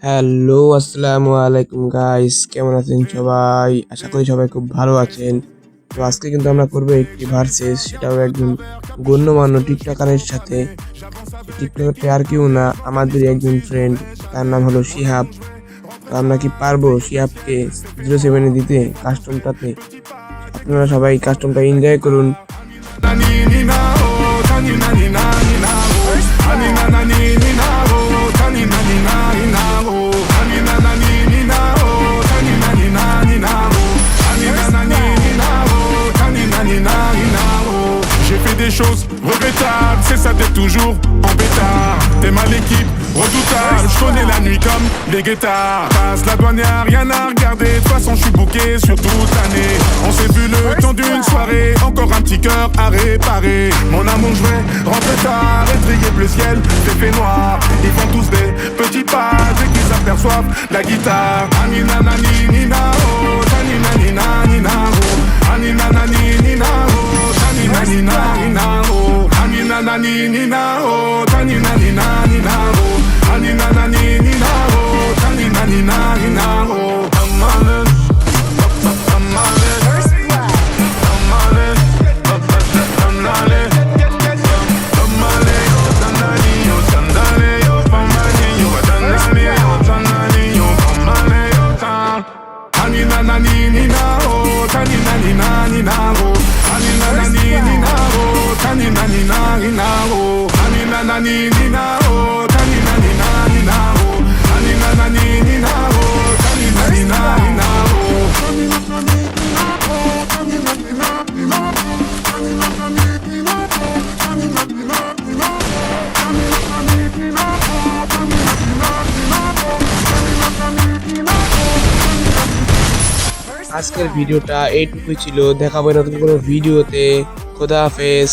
হ্যালো, আসসালামু আলাইকুম গাইস, কেমন আছেন সবাই? আশা করি সবাই খুব ভালো আছেন। তো আজকে কিন্তু আমরা করবো একটি ভার্সেস, সেটাও একজন গণ্যমান্য টিকটকারের সাথে। টিকটকারটি আর কেউ না, আমাদের একজন ফ্রেন্ড, তার নাম হলো শিহাব। তো আমরা কি পারবো শিহাবকে 07-এ দিতে কাস্টমটাতে? আপনারা সবাই কাস্টমটা এনজয় করুন। J'ai fait des choses regrettables, c'est ça d'être toujours en bêtard. T'es mal l'équipe, redoutable, je connais la nuit comme des guettards. Passe la douane, y'a rien à regarder, de toute façon je suis bouqué sur toute l'année. On s'est vu le temps d'une soirée, encore un petit cœur à réparer. Mon amour, je vais rentrer tard, étrier bleu ciel, des faits noirs. Ils font tous des petits pas dès qu'ils aperçoivent la guitare. Anina nani nina oh, tanina nina nina oh, anina nani nina oh. Nina nina oh, anina nani nina oh, tanina nina nina oh, anina nani nina oh, tanina nina nina oh. Amanet, amanet, amanet, amanet, amale yo tanani yo tandale yo pamani yo tanani yo tanani yo pamale yo tan. Anina nani nina oh, tanina nina nina oh. Anina nani nina oh, tanina nina nina oh. Anina nani nina oh, tanina nina nina oh. Anina nani nina oh, tanina nina nina oh. আজকের ভিডিওটা এইটুকুই ছিল, দেখাবো নতুন কোনো ভিডিওতে। খোদা হাফেজ।